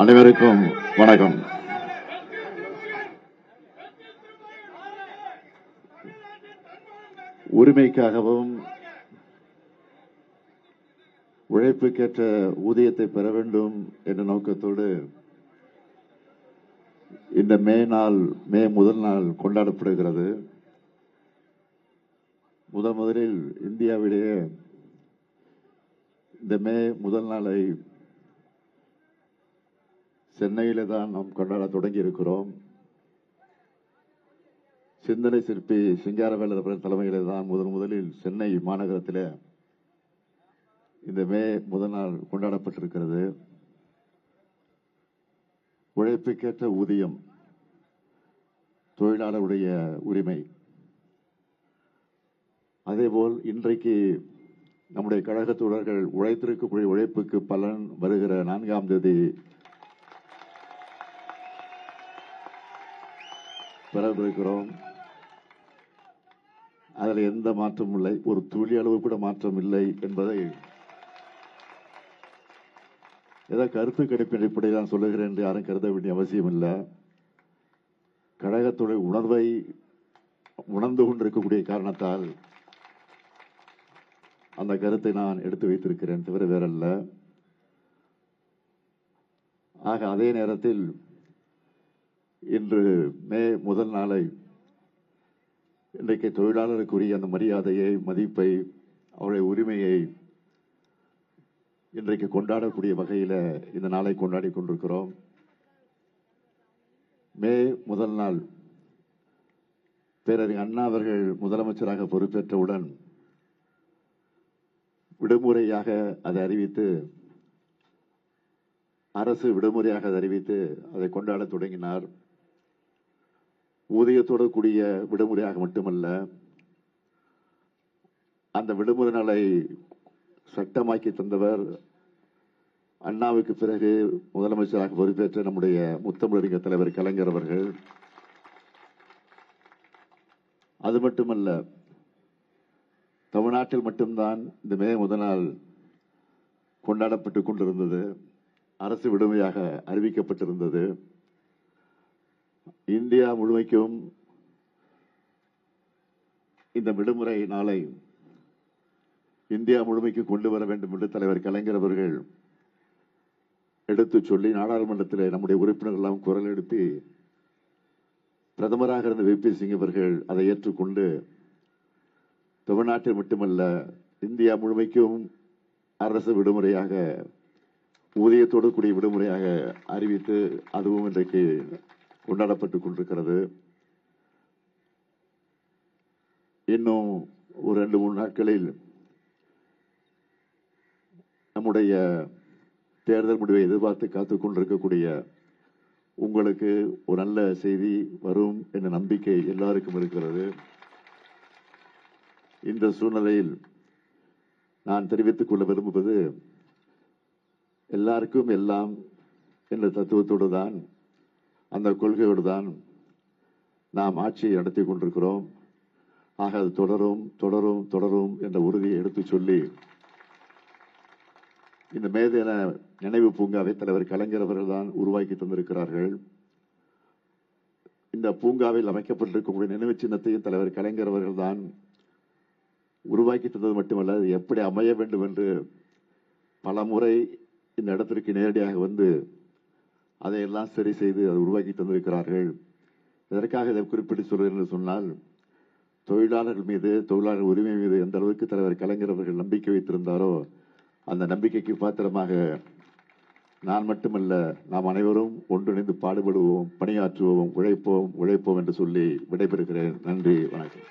அனைவருக்கும் வணக்கம். உரிமைக்காகவும் உழைப்புக்கேற்ற ஊதியத்தை பெற வேண்டும் என்ற நோக்கத்தோடு இந்த மே முதல் நாள் கொண்டாடப்படுகிறது. முதலில் இந்தியாவிலேயே இந்த மே முதல் நாளை சென்னையில தான் நாம் கொண்டாட தொடங்கி இருக்கிறோம். சிந்தனை சிற்பி சிங்காரவேலர் அவர்கள் தலைமையிலே தான் முதலில் சென்னை மாநகரத்தில் இந்த மே முதல் நாள் கொண்டாடப்பட்டிருக்கிறது. உழைப்புக்கேற்ற ஊதியம் தொழிலாளருடைய உரிமை. அதேபோல் இன்றைக்கு நம்முடைய கழக தோழர்கள் உழைத்திருக்கக்கூடிய உழைப்புக்கு பலன் வருகிற 4ஆம் தேதி பெறவிருக்கிறோம். அதில் எந்த மாற்றமும் இல்லை, ஒரு துளி அளவு கூட மாற்றம் இல்லை என்பதை ஏதோ கருத்து கணிப்பின் அடிப்படையில் நான் சொல்லுகிறேன் என்று யாரும் கருத வேண்டிய அவசியம் இல்லை. கழகத்துடைய உணர்வை உணர்ந்து கொண்டிருக்கக்கூடிய காரணத்தால் அந்த கருத்தை நான் எடுத்து வைத்திருக்கிறேன், தவிர வேறல்ல. ஆக அதே நேரத்தில் இன்று மே முதல் நாளை இன்றைக்கு தொழிலாளருக்குரிய அந்த மரியாதையை, மதிப்பை, அவருடைய உரிமையை இன்றைக்கு கொண்டாடக்கூடிய வகையில் இந்த நாளை கொண்டாடி கொண்டிருக்கிறோம். மே முதல் நாள் பேரறிஞர் அண்ணா அவர்கள் முதலமைச்சராக பொறுப்பேற்றவுடன் விடுமுறையாக அதை அறிவித்து, அரசு விடுமுறையாக அதை அறிவித்து அதை கொண்டாட தொடங்கினார். ஊதியத்தோடு கூடிய விடுமுறையாக மட்டுமல்ல, அந்த விடுமுறை நாளை சட்டமாக்கி தந்தவர் அண்ணாவுக்கு பிறகு முதலமைச்சராக பொறுப்பேற்ற நம்முடைய முத்தமிழறிஞர் தலைவர் கலைஞர் அவர்கள். அது மட்டுமல்ல, தமிழ்நாட்டில் மட்டும்தான் இந்த மே முதல் நாள் கொண்டாடப்பட்டுக் கொண்டிருந்தது, அரசு விடுமுறையாக அறிவிக்கப்பட்டிருந்தது. இந்தியா முழுமைக்கும் இந்த விடுமுறை நாளை இந்தியா முழுமைக்கு கொண்டு வர வேண்டும் என்று தலைவர் கலைஞர் அவர்கள் எடுத்து சொல்லி நாடாளுமன்றத்தில் நம்முடைய உறுப்பினர்கள் எல்லாம் குரல் எழுப்பி பிரதமராக இருந்த VP சிங் அவர்கள் அதை ஏற்றுக்கொண்டு தமிழ்நாட்டில் மட்டுமல்ல இந்தியா முழுமைக்கும் அரசு விடுமுறையாக, ஊதியத்தோடு கூடிய விடுமுறையாக அறிவித்து அதுவும் இன்றைக்கு கொண்டாடப்பட்டுக் கொண்டிருக்கிறது. இன்னும் ஒரு 2-3 நாட்களில் நம்முடைய தேர்தல் முடிவை எதிர்பார்த்து காத்துக் கொண்டிருக்கக்கூடிய உங்களுக்கு ஒரு நல்ல செய்தி வரும் என்ற நம்பிக்கை எல்லாருக்கும் இருக்கிறது. இந்த சூழ்நிலையில் நான் தெரிவித்துக் கொள்ள விரும்புவது, எல்லாருக்கும் எல்லாம் என்ற தத்துவத்தோடு தான், அந்த கொள்கையோடு தான் நாம் ஆட்சியை நடத்தி கொண்டிருக்கிறோம். ஆக அது தொடரும் தொடரும் தொடரும் என்ற உறுதியை எடுத்து சொல்லி இந்த மேதின நினைவு பூங்காவை தலைவர் கலைஞர் அவர்கள் தான் உருவாக்கி தந்திருக்கிறார்கள். இந்த பூங்காவில் அமைக்கப்பட்டிருக்கக்கூடிய நினைவு சின்னத்தையும் தலைவர் கலைஞர் அவர்கள் தான் உருவாக்கி தந்தது மட்டுமல்ல, அது எப்படி அமைய வேண்டும் என்று பல முறை இந்த இடத்திற்கு நேரடியாக வந்து அதையெல்லாம் சரி செய்து அதை உருவாக்கி தந்திருக்கிறார்கள். இதற்காக இதை குறிப்பிட்டு சொல்கிறேன் என்று சொன்னால், தொழிலாளர்கள் மீது, தொழிலாளர் உரிமை மீது எந்த அளவுக்கு தலைவர் கலைஞர் அவர்கள் நம்பிக்கை வைத்திருந்தாரோ அந்த நம்பிக்கைக்கு பாத்திரமாக நான் மட்டுமல்ல, நாம் அனைவரும் ஒன்றிணைந்து பாடுபடுவோம், பணியாற்றுவோம், உழைப்போம் என்று சொல்லி விடைபெறுகிறேன். நன்றி, வணக்கம்.